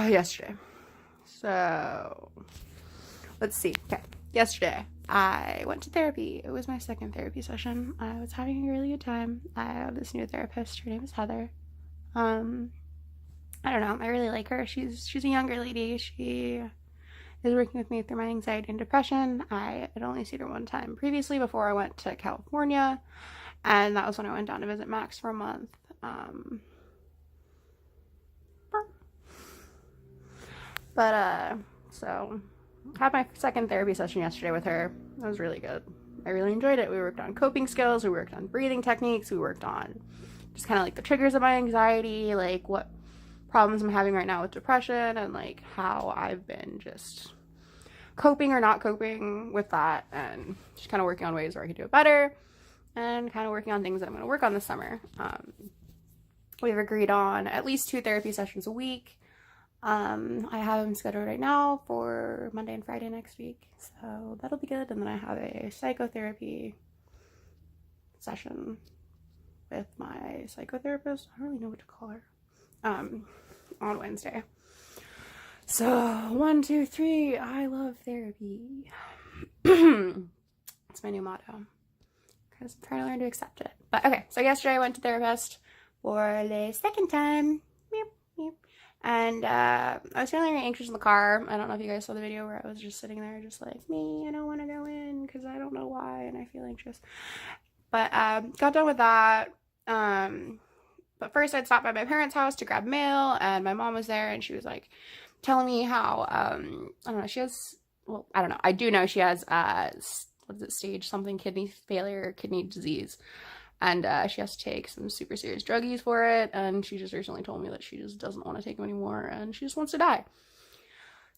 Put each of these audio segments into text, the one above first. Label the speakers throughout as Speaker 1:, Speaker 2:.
Speaker 1: Yesterday. So, let's see. Okay, yesterday I went to therapy. It was my second therapy session. I was having a really good time. I have this new therapist. Her name is Heather. I don't know. I really like her. She's a younger lady. She is working with me through my anxiety and depression. I had only seen her one time previously before I went to California, and that was when I went down to visit Max for a month. So I had my second therapy session yesterday with her. It was really good. I really enjoyed it. We worked on coping skills, we worked on breathing techniques, we worked on just kind of like the triggers of my anxiety, like what problems I'm having right now with depression, and like how I've been just coping or not coping with that, and just kind of working on ways where I could do it better, and kind of working on things that I'm going to work on this summer. We've agreed on at least 2 therapy sessions a week. I have them scheduled right now for Monday and Friday next week, so that'll be good. And then I have a psychotherapy session with my psychotherapist. I don't really know what to call her. On Wednesday. So 1, 2, 3. I love therapy. It's my new motto, because I'm trying to learn to accept it. But okay, so yesterday I went to therapist for the second time. And I was feeling really anxious in the car. I don't know if you guys saw the video where I was just sitting there just like, me, I don't want to go in because I don't know why and I feel anxious. But got done with that. But first I'd stopped by my parents' house to grab mail, and my mom was there, and she was like telling me how, I don't know, she has, well, I don't know. I do know she has, what is it, stage something kidney failure, kidney disease. And she has to take some super serious druggies for it, and she just recently told me that she just doesn't want to take them anymore, and she just wants to die.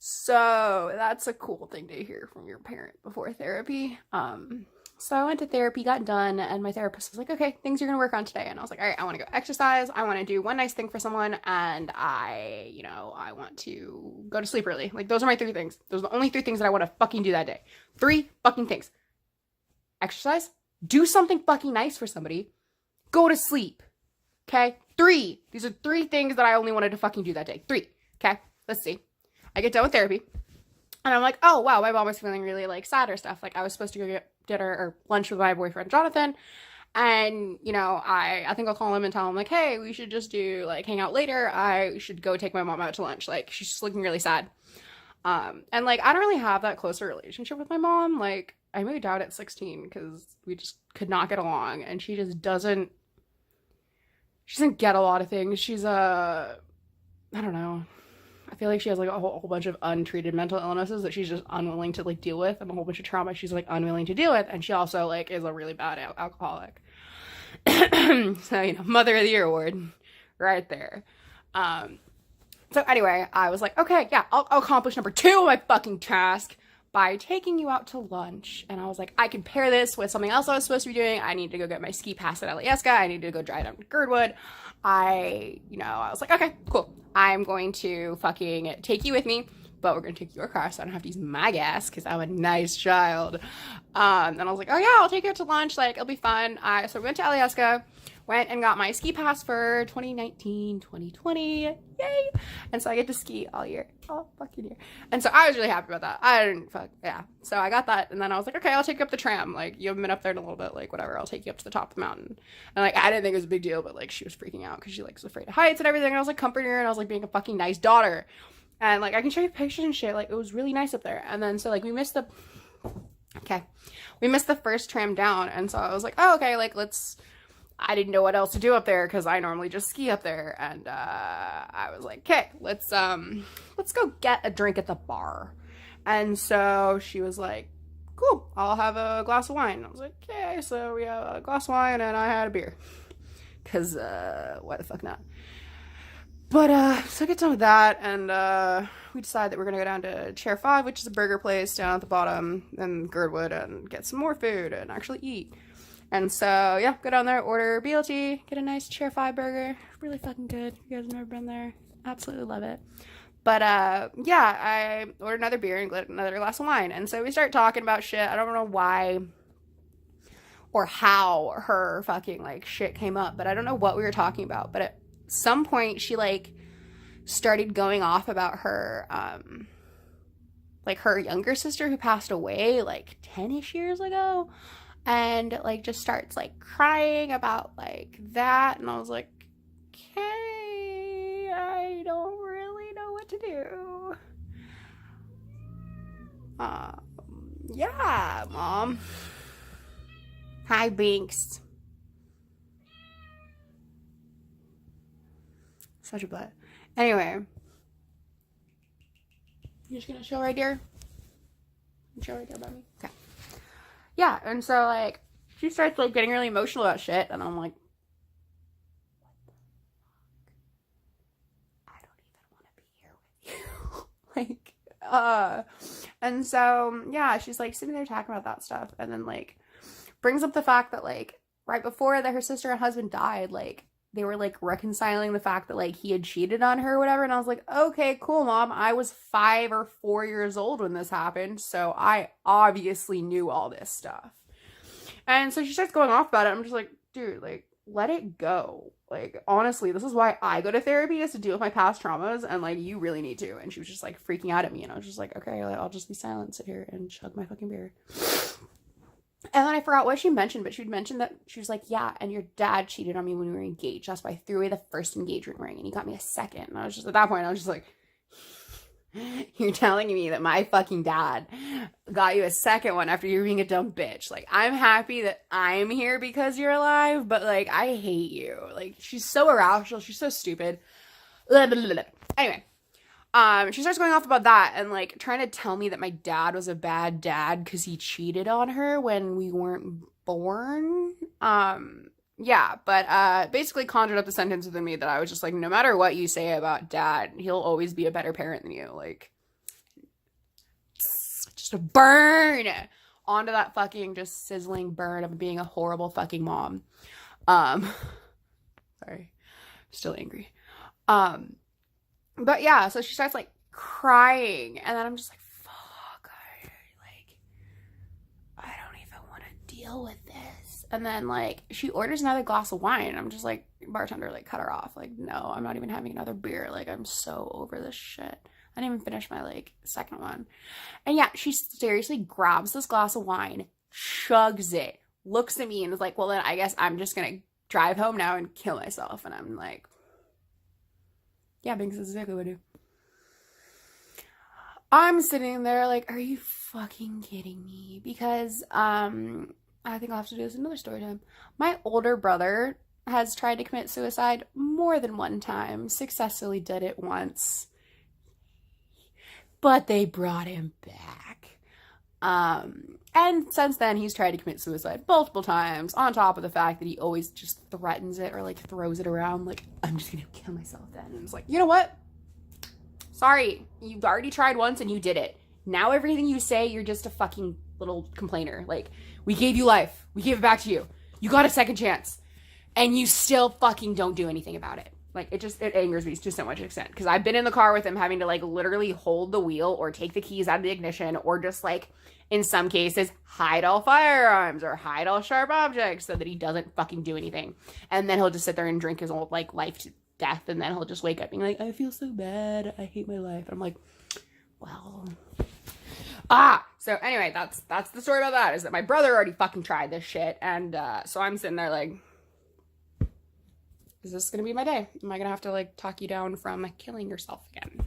Speaker 1: So that's a cool thing to hear from your parent before therapy. So I went to therapy, got done, and my therapist was like, okay, things you're gonna work on today. And I was like, all right, I want to go exercise, I want to do one nice thing for someone, and I want to go to sleep early. Like, those are my 3 things. Those are the only 3 things that I want to fucking do that day. 3 fucking things. Exercise, do something fucking nice for somebody, go to sleep. Okay? 3. These are 3 things that I only wanted to fucking do that day. 3. Okay? Let's see. I get done with therapy, and I'm like, oh, wow, my mom was feeling really, like, sad or stuff. Like, I was supposed to go get dinner or lunch with my boyfriend, Jonathan, and, I think I'll call him and tell him, like, hey, we should just do, like, hang out later. I should go take my mom out to lunch. Like, she's just looking really sad. And, like, I don't really have that close a relationship with my mom. Like, I moved out at 16 because we just could not get along, and she just doesn't get a lot of things. She's I don't know. I feel like she has like a whole bunch of untreated mental illnesses that she's just unwilling to like deal with, and a whole bunch of trauma she's like unwilling to deal with, and she also like is a really bad alcoholic. So, Mother of the Year award right there. So anyway, I was like, okay, yeah, I'll accomplish number 2 of my fucking task by taking you out to lunch. And I was like, I can pair this with something else I was supposed to be doing. I need to go get my ski pass at Alyeska. I need to go drive down to Girdwood. I was like, okay, cool. I'm going to fucking take you with me, but we're going to take your car so I don't have to use my gas because I'm a nice child. And I was like, oh yeah, I'll take you out to lunch. Like, it'll be fun. So we went to Alyeska, went and got my ski pass for 2019, 2020. Yay! And so I get to ski all fucking year. And so I was really happy about that. Yeah. So I got that, and then I was like, okay, I'll take you up the tram. Like, you haven't been up there in a little bit. Like, whatever, I'll take you up to the top of the mountain. And like, I didn't think it was a big deal, but like, she was freaking out because she like was afraid of heights and everything. And I was like comforting her, and I was like being a fucking nice daughter. And like, I can show you pictures and shit. Like, it was really nice up there. And then so like we missed the first tram down, and so I was like, oh, okay, like I didn't know what else to do up there because I normally just ski up there, and I was like, okay, let's go get a drink at the bar. And so she was like, cool, I'll have a glass of wine. I was like, okay. So we have a glass of wine, and I had a beer because why the fuck not? But so I get done with that, and we decide that we're gonna go down to Chair 5, which is a burger place down at the bottom in Girdwood, and get some more food and actually eat. And so, yeah, go down there, order BLT, get a nice Chair 5 burger. Really fucking good. If you guys have never been there, absolutely love it. But, yeah, I ordered another beer and another glass of wine. And so we start talking about shit. I don't know why or how her fucking, like, shit came up. But I don't know what we were talking about. But at some point, she, like, started going off about her, like her younger sister who passed away like 10-ish years ago, and like just starts like crying about like that, and I was like, okay, I don't really know what to do. Yeah, Mom. Hi, Binks. Such a butt. Anyway. You're just gonna chill right there? Chill right there about me? Okay. Yeah, and so, like, she starts, like, getting really emotional about shit, and I'm like, what the fuck? I don't even want to be here with you. And so, yeah, she's, like, sitting there talking about that stuff, and then, like, brings up the fact that, like, right before that her sister and husband died, like, they were, like, reconciling the fact that, like, he had cheated on her or whatever, and I was like, okay, cool, Mom. I was 5 or 4 years old when this happened, so I obviously knew all this stuff. And so she starts going off about it. I'm just like, dude, like, let it go. Like, honestly, this is why I go to therapy, is to deal with my past traumas, and, like, you really need to. And she was just, like, freaking out at me, and I was just like, okay, like, I'll just be silent, sit here, and chug my fucking beer. And then I forgot what she mentioned, but she'd mentioned that she was like, yeah, and your dad cheated on me when we were engaged. That's why I threw away the first engagement ring, and he got me a second. And I was just, at that point, I was just like, you're telling me that my fucking dad got you a second one after you were being a dumb bitch. Like, I'm happy that I'm here because you're alive, but, like, I hate you. Like, she's so irrational. She's so stupid. Anyway. She starts going off about that and, like, trying to tell me that my dad was a bad dad because he cheated on her when we weren't born. Yeah, but, basically conjured up the sentence within me that I was just like, no matter what you say about dad, he'll always be a better parent than you. Like, just a burn onto that fucking just sizzling burn of being a horrible fucking mom. Sorry. Still angry. But yeah, so she starts, like, crying, and then I'm just like, fuck, I don't even want to deal with this. And then, like, she orders another glass of wine, and I'm just like, bartender, like, cut her off. Like, no, I'm not even having another beer. Like, I'm so over this shit. I didn't even finish my, like, second one. And yeah, she seriously grabs this glass of wine, chugs it, looks at me, and is like, well, then I guess I'm just gonna drive home now and kill myself. And I'm like, yeah, because that's exactly what I do. I'm sitting there like, are you fucking kidding me? Because, I think I'll have to do this another story time. My older brother has tried to commit suicide more than one time. Successfully did it once. But they brought him back. And since then, he's tried to commit suicide multiple times, on top of the fact that he always just threatens it or, like, throws it around, like, I'm just gonna kill myself then. And it's like, you know what? Sorry, you've already tried once and you did it. Now everything you say, you're just a fucking little complainer. Like, we gave you life. We gave it back to you. You got a second chance. And you still fucking don't do anything about it. Like, it angers me to so much extent. Because I've been in the car with him having to, like, literally hold the wheel or take the keys out of the ignition or just, like, in some cases, hide all firearms or hide all sharp objects so that he doesn't fucking do anything. And then he'll just sit there and drink his old, like, life to death. And then he'll just wake up being like, I feel so bad. I hate my life. And I'm like, well... So anyway, that's the story about that, is that my brother already fucking tried this shit. And, so I'm sitting there like... Is this gonna be my day? Am I gonna have to, like, talk you down from killing yourself again?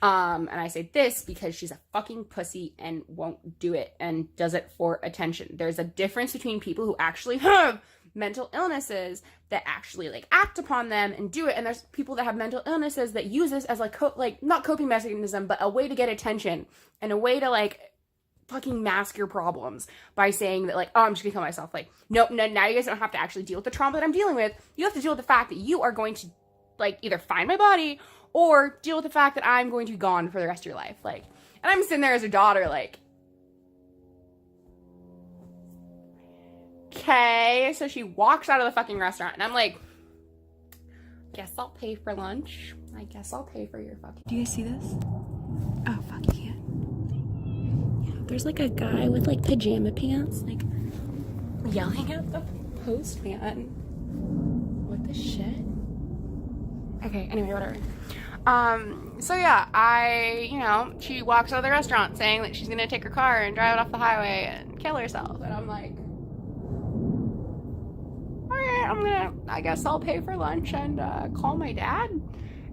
Speaker 1: And I say this because she's a fucking pussy and won't do it and does it for attention. There's a difference between people who actually have mental illnesses that actually, like, act upon them and do it, and there's people that have mental illnesses that use this as, like, not coping mechanism, but a way to get attention and a way to, like, fucking mask your problems by saying that, like, oh, I'm just gonna kill myself. Like, nope, no, now you guys don't have to actually deal with the trauma that I'm dealing with. You have to deal with the fact that you are going to, like, either find my body or deal with the fact that I'm going to be gone for the rest of your life. Like, and I'm sitting there as a daughter, like, okay. So she walks out of the fucking restaurant, and I'm like, guess I'll pay for lunch. I guess I'll pay for your fucking... Do you guys see this? Oh, fuck, you can't. Yeah, there's, like, a guy with, like, pajama pants, like, yelling at the postman. What the shit? Okay, anyway, whatever. So yeah, she walks out of the restaurant saying that she's gonna take her car and drive it off the highway and kill herself. And I'm like, alright, I guess I'll pay for lunch and call my dad.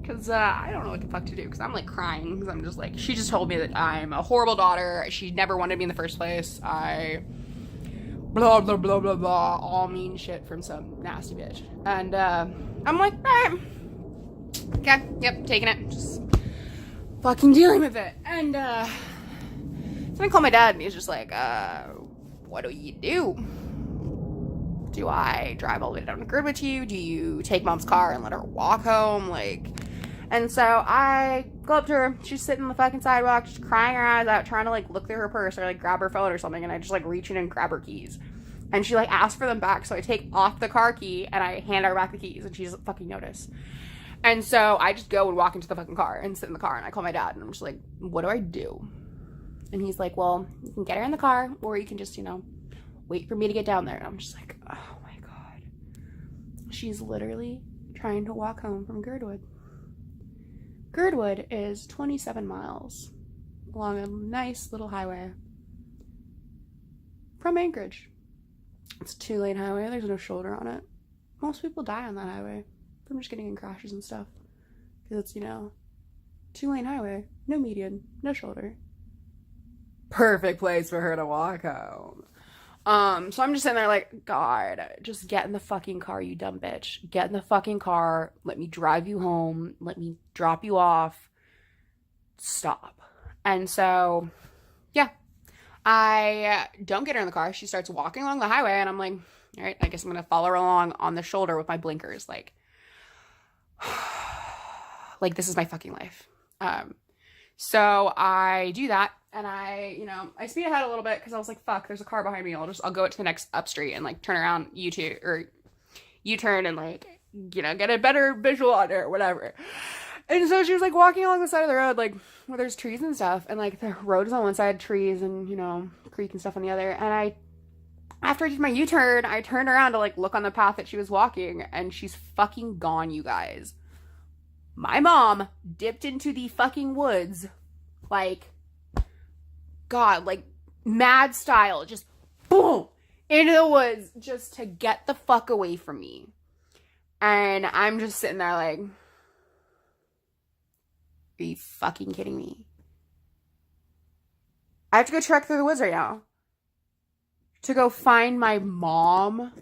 Speaker 1: Because I don't know what the fuck to do. Because I'm like crying. Because I'm just like, she just told me that I'm a horrible daughter. She never wanted me in the first place. Blah, blah, blah, blah, blah. All mean shit from some nasty bitch. And I'm like, alright. Okay, yep, taking it. Just fucking dealing with it. And so I call my dad and he's just like, what do you do? Do I drive all the way down to Goodwood to you? Do you take mom's car and let her walk home? And so I go up to her. She's sitting on the fucking sidewalk, just crying her eyes out, trying to look through her purse or grab her phone or something. And I just reach in and grab her keys. And she asks for them back. So I take off the car key and I hand her back the keys. And she doesn't fucking notice. And so I just go and walk into the fucking car and sit in the car. And I call my dad. And I'm just like, what do I do? And he's like, well, you can get her in the car. Or you can just, wait for me to get down there. And I'm just like, oh my God. She's literally trying to walk home from Girdwood. Girdwood is 27 miles along a nice little highway from Anchorage. It's a 2-lane highway. There's no shoulder on it. Most people die on that highway from just getting in crashes and stuff. Because it's, 2-lane highway, no median, no shoulder. Perfect place for her to walk home. So I'm just sitting there like, God, just get in the fucking car, you dumb bitch. Get in the fucking car. Let me drive you home. Let me drop you off. Stop. And so, yeah, I don't get her in the car. She starts walking along the highway and I'm like, all right, I guess I'm going to follow her along on the shoulder with my blinkers. Like this is my fucking life. So I do that. And I speed ahead a little bit because I was like, fuck, there's a car behind me. I'll go to the next up street and turn around U-turn and get a better visual on it or whatever. And so she was walking along the side of the road, where there's trees and stuff. And the road is on one side, trees and, creek and stuff on the other. And after I did my U-turn, I turned around to look on the path that she was walking and she's fucking gone, you guys. My mom dipped into the fucking woods, God, mad style, just boom, into the woods just to get the fuck away from me. And I'm just sitting there are you fucking kidding me? I have to go trek through the woods right now to go find my mom.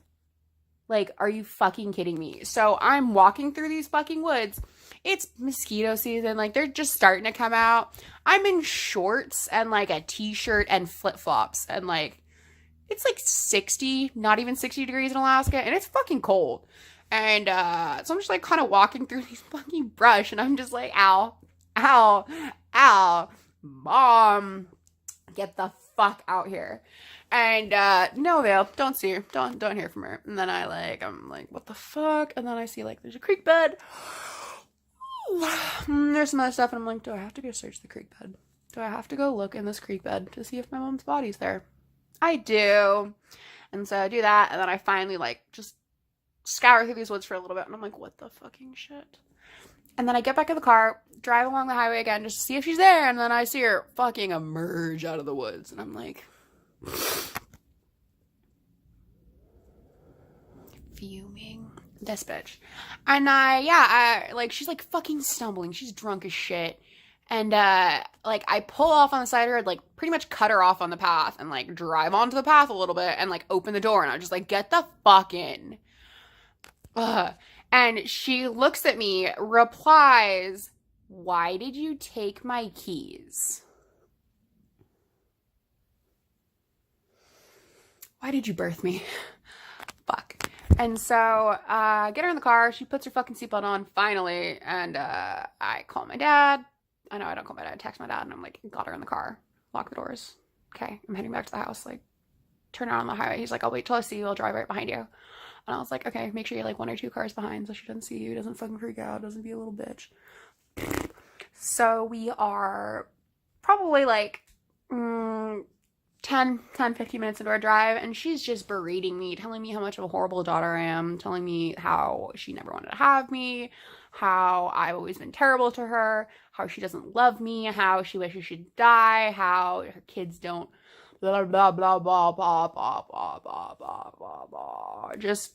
Speaker 1: Are you fucking kidding me? So I'm walking through these fucking woods. It's mosquito season. They're just starting to come out. I'm in shorts and a t-shirt and flip-flops. And it's 60, not even 60 degrees in Alaska. And it's fucking cold. And so I'm just kind of walking through these fucking brush. And I'm just ow, ow, ow. Mom, get the fuck out here. And no avail. Don't see her. Don't hear from her. And then I'm like, what the fuck? And then I see there's a creek bed. There's some other stuff, and I'm like, do I have to go search the creek bed? Do I have to go look in this creek bed to see if my mom's body's there? I do. And so I do that, and then I finally just scour through these woods for a little bit, and I'm like, what the fucking shit? And then I get back in the car, drive along the highway again just to see if she's there, and then I see her fucking emerge out of the woods, and I'm like, fuming. This bitch. And she's fucking stumbling. She's drunk as shit. And I pull off on the side of her, pretty much cut her off on the path and drive onto the path a little bit and open the door. And I was just get the fuck in. Ugh. And she looks at me, replies, why did you take my keys? Why did you birth me? Fuck. And so, get her in the car. She puts her fucking seatbelt on, finally. And, I call my dad. I know I don't call my dad. I text my dad. And I'm like, got her in the car. Lock the doors. Okay, I'm heading back to the house. Turn around on the highway. He's like, I'll wait till I see you. I'll drive right behind you. And I was like, okay, make sure you're 1 or 2 cars behind so she doesn't see you. Doesn't fucking freak out. Doesn't be a little bitch. So we are probably 10, 15 minutes into our drive, and she's just berating me, telling me how much of a horrible daughter I am, telling me how she never wanted to have me, how I've always been terrible to her, how she doesn't love me, how she wishes she'd die, how her kids don't blah blah blah blah blah blah blah blah blah blah blah. Just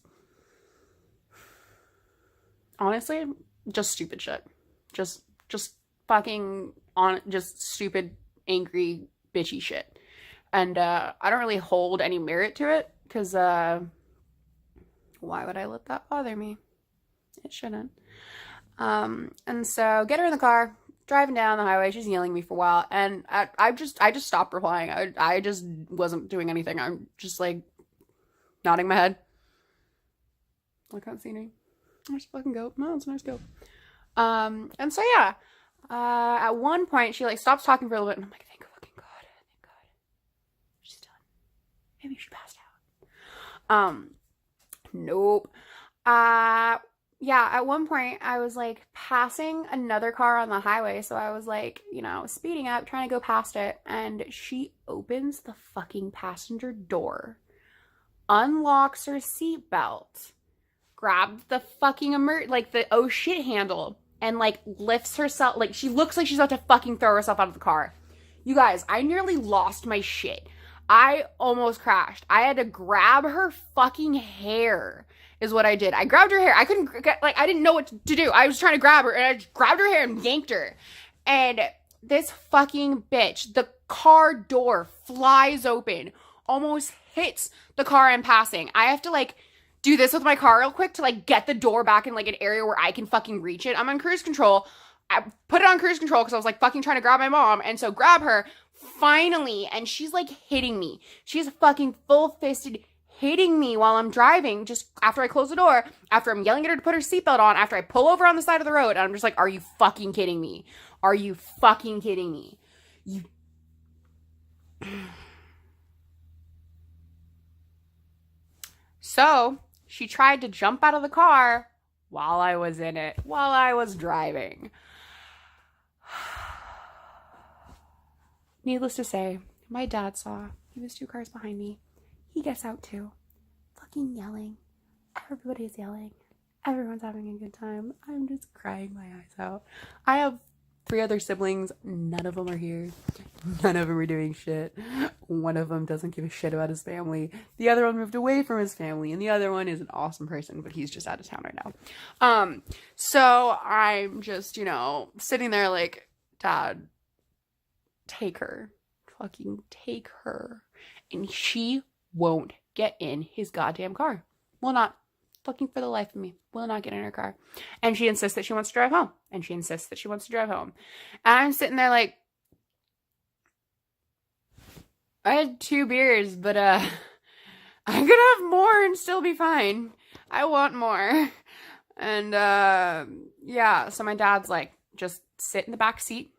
Speaker 1: honestly, just stupid shit. Just fucking on just stupid, angry, bitchy shit. And I don't really hold any merit to it, because why would I let that bother me? It shouldn't. And so get her in the car, driving down the highway. She's yelling at me for a while, and I just stopped replying. I just wasn't doing anything. I'm just like nodding my head. I can't see anything. Nice fucking goat. No, it's a nice goat. And so yeah, at one point she like stops talking for a little bit, and I'm like, thank fucking God, thank God, she's done. Maybe she passed out. Nope. Yeah, at one point I was like passing another car on the highway, so I was like, you know, speeding up, trying to go past it, and she opens the fucking passenger door, unlocks her seatbelt, grabs the fucking like the oh shit handle, and like lifts herself, like she looks like she's about to fucking throw herself out of the car. You guys, I nearly lost my shit. I almost crashed. I had to grab her fucking hair is what I did. I grabbed her hair. I couldn't get, like, I didn't know what to do. I was trying to grab her, and I just grabbed her hair and yanked her. And this fucking bitch, the car door flies open, almost hits the car I'm passing. I have to like do this with my car real quick to like get the door back in like an area where I can fucking reach it. I'm on cruise control. I put it on cruise control because I was like fucking trying to grab my mom, and so grab her finally, and she's like hitting me. She's fucking full-fisted hitting me while I'm driving, just after I close the door, after I'm yelling at her to put her seatbelt on, after I pull over on the side of the road, and I'm just like, are you fucking kidding me? Are you fucking kidding me? You... So, she tried to jump out of the car while I was in it, while I was driving. Needless to say, my dad saw. He was 2 cars behind me. He gets out too. Fucking yelling. Everybody's yelling. Everyone's having a good time. I'm just crying my eyes out. I have 3 other siblings. None of them are here. None of them are doing shit. One of them doesn't give a shit about his family. The other one moved away from his family. And the other one is an awesome person, but he's just out of town right now. So I'm just, you know, sitting there like, Dad, take her. Fucking take her. And she won't get in his goddamn car. Will not. Fucking for the life of me. Will not get in her car. And she insists that she wants to drive home. And she insists that she wants to drive home. And I'm sitting there like, I had 2 beers, but I could have more and still be fine. I want more. And yeah, so my dad's like, just sit in the back seat.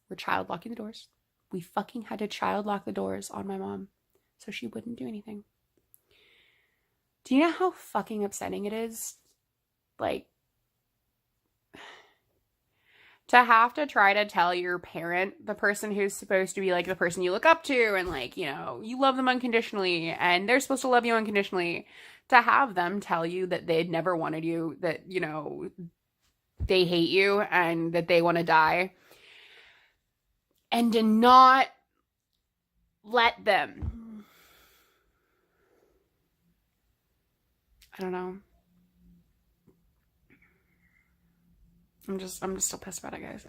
Speaker 1: We're child locking the doors. We fucking had to child lock the doors on my mom so she wouldn't do anything. Do you know how fucking upsetting it is? Like, to have to try to tell your parent, the person who's supposed to be like the person you look up to and like, you know, you love them unconditionally and they're supposed to love you unconditionally, to have them tell you that they'd never wanted you, that, you know, they hate you and that they want to die, and to not let them. I don't know. I'm just still pissed about it, guys.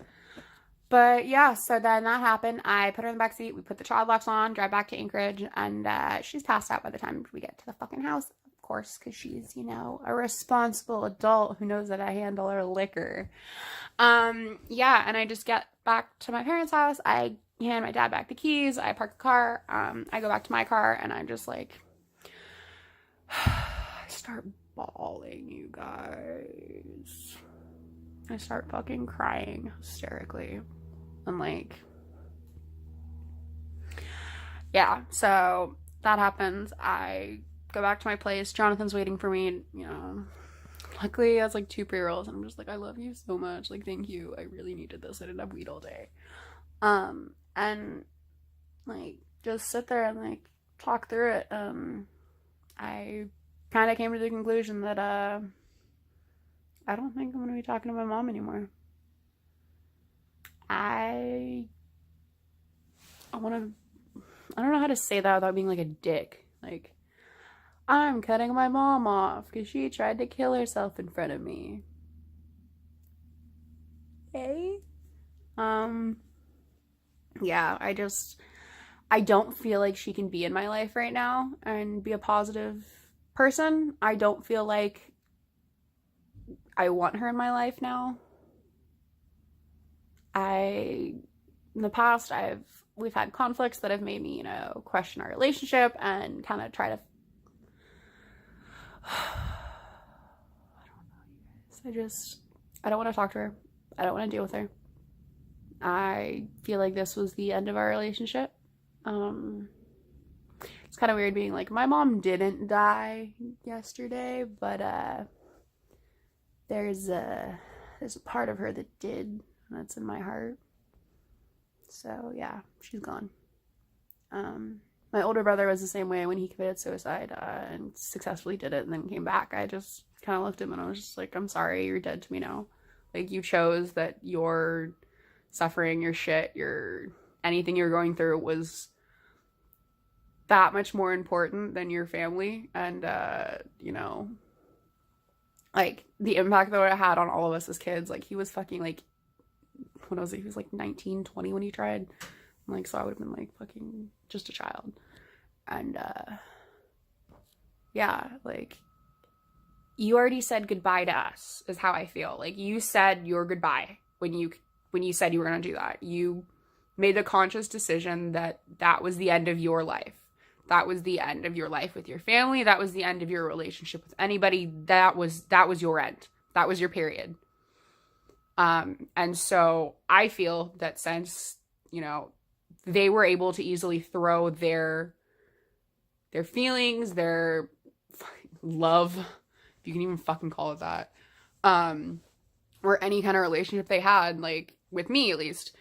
Speaker 1: But yeah, so then that happened. I put her in the backseat. We put the child locks on, drive back to Anchorage, and she's passed out by the time we get to the fucking house, of course, because she's, you know, a responsible adult who knows that I handle her liquor. Yeah, and I just get back to my parents' house. I hand my dad back the keys. I park the car. I go back to my car, and I'm just like, I start bawling, you guys. I start fucking crying hysterically. I'm like, yeah, so that happens. I go back to my place. Jonathan's waiting for me, you know. Luckily, he has like 2 pre-rolls, and I'm just like, I love you so much. Like, thank you. I really needed this. I didn't have weed all day. And like, just sit there and like talk through it. I kind of came to the conclusion that, I don't think I'm going to be talking to my mom anymore. I don't know how to say that without being like a dick. Like, I'm cutting my mom off because she tried to kill herself in front of me. Okay? Yeah, I don't feel like she can be in my life right now and be a positive person. I don't feel like I want her in my life now. In the past, we've had conflicts that have made me, question our relationship and kind of try to, I don't know, you guys. I don't want to talk to her. I don't want to deal with her. I feel like this was the end of our relationship. It's kind of weird being like, my mom didn't die yesterday, but there's a part of her that did, and that's in my heart. So yeah, she's gone. My older brother was the same way when he committed suicide and successfully did it and then came back. I just kind of looked at him and I was just like, I'm sorry, you're dead to me now. Like, you chose that your suffering, your shit, anything you're going through was that much more important than your family. And, like, the impact that it had on all of us as kids. Like, he was fucking, like, what was it? He was, like, 19, 20 when he tried. Like, so I would have been, like, fucking just a child. And, yeah, like, you already said goodbye to us, is how I feel. Like, you said your goodbye when you said you were going to do that. You made a conscious decision that was the end of your life. That was the end of your life with your family. That was the end of your relationship with anybody. That was your end. That was your period. And so I feel that since, they were able to easily throw their feelings, their love, if you can even fucking call it that, or any kind of relationship they had, like with me at least,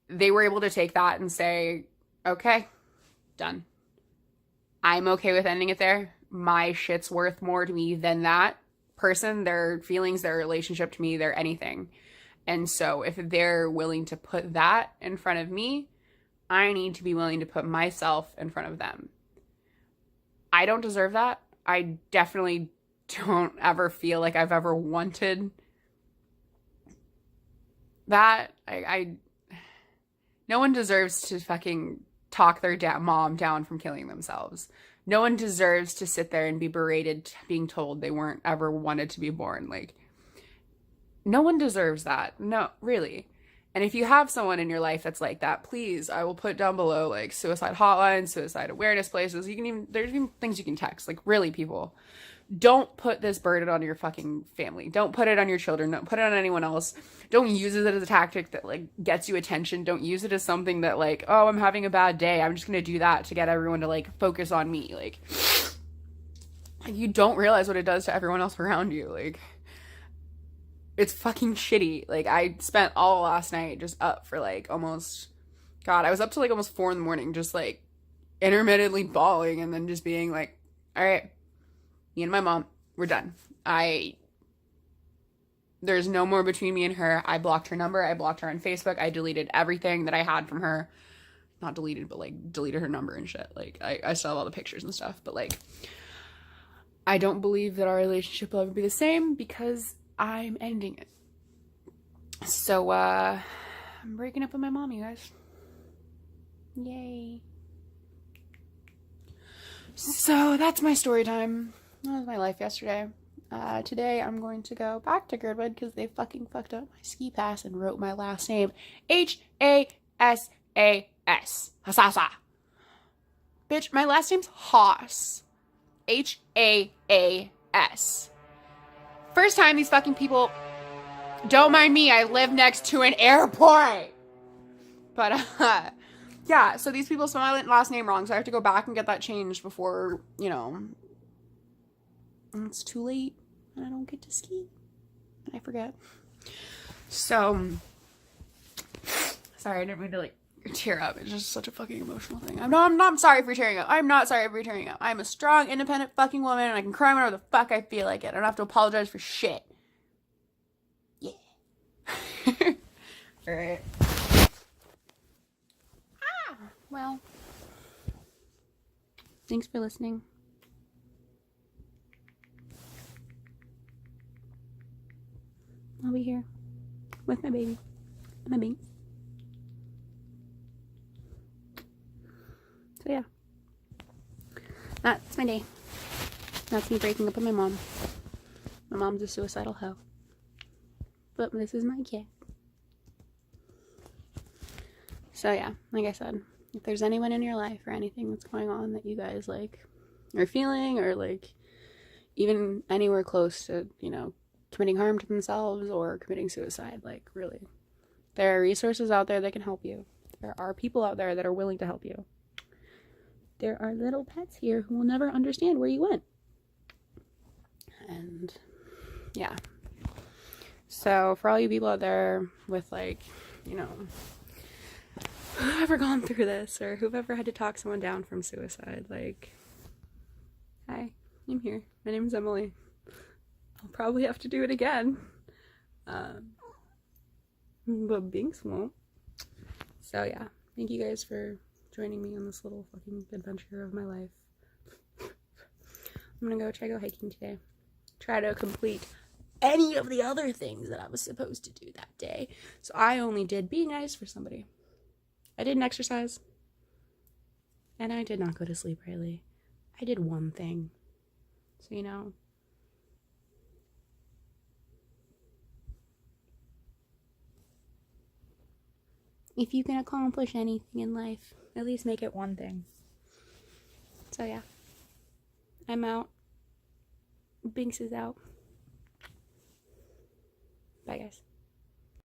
Speaker 1: they were able to take that and say, okay, done. I'm okay with ending it there. My shit's worth more to me than that person, their feelings, their relationship to me, their anything. And so if they're willing to put that in front of me, I need to be willing to put myself in front of them. I don't deserve that. I definitely don't ever feel like I've ever wanted that. No one deserves to fucking talk their mom down from killing themselves. No one deserves to sit there and be berated being told they weren't ever wanted to be born. Like, no one deserves that. No, really. And if you have someone in your life that's like that, please, I will put down below, like, suicide hotlines, suicide awareness places. There's even things you can text. Like, really, people, don't put this burden on your fucking family. Don't put it on your children. Don't put it on anyone else. Don't use it as a tactic that, like, gets you attention. Don't use it as something that, like, oh, I'm having a bad day, I'm just gonna do that to get everyone to, like, focus on me. Like, you don't realize what it does to everyone else around you. Like, it's fucking shitty. Like, I spent all last night just up for, like, I was up to, like, almost 4 a.m, just, like, intermittently bawling and then just being like, all right, me and my mom, we're done. There's no more between me and her. I blocked her number. I blocked her on Facebook. I deleted everything that I had from her. Not deleted, but, like, deleted her number and shit. Like, I still have all the pictures and stuff, but, like, I don't believe that our relationship will ever be the same because I'm ending it. So, I'm breaking up with my mom, you guys. Yay. So, that's my story time. That was my life yesterday. Today, I'm going to go back to Girdwood because they fucking fucked up my ski pass and wrote my last name Hasas. Hasasa. Bitch, my last name's Haas. Haas. First time these fucking people, don't mind me, I live next to an airport. But, yeah, so these people spelled my last name wrong, so I have to go back and get that changed before, it's too late and I don't get to ski. And I forget. So, sorry, I didn't mean to, like, tear up. It's just such a fucking emotional thing. I'm not sorry for tearing up. I'm not sorry for tearing up. I'm a strong, independent fucking woman and I can cry whenever the fuck I feel like it. I don't have to apologize for shit. Alright. Well, thanks for listening. I'll be here with my baby and my baby. So yeah, that's my day. That's me breaking up with my mom. My mom's a suicidal hoe, but this is my kid. So yeah, like I said, if there's anyone in your life or anything that's going on that you guys like are feeling, or like even anywhere close to, you know, committing harm to themselves or committing suicide, like really, there are resources out there that can help you. There are people out there that are willing to help you. There are little pets here who will never understand where you went. And yeah, so for all you people out there with, like, you know, who've ever gone through this or who've ever had to talk someone down from suicide, like, hi, I'm here. My name's Emily. I'll probably have to do it again. But Binks won't. So yeah, thank you guys for joining me on this little fucking adventure of my life. I'm gonna try to go hiking today. Try to complete any of the other things that I was supposed to do that day. So I only did be nice for somebody. I didn't exercise. And I did not go to sleep early. I did one thing. So, you know, if you can accomplish anything in life, at least make it one thing. So yeah, I'm out. Binks is out. Bye guys.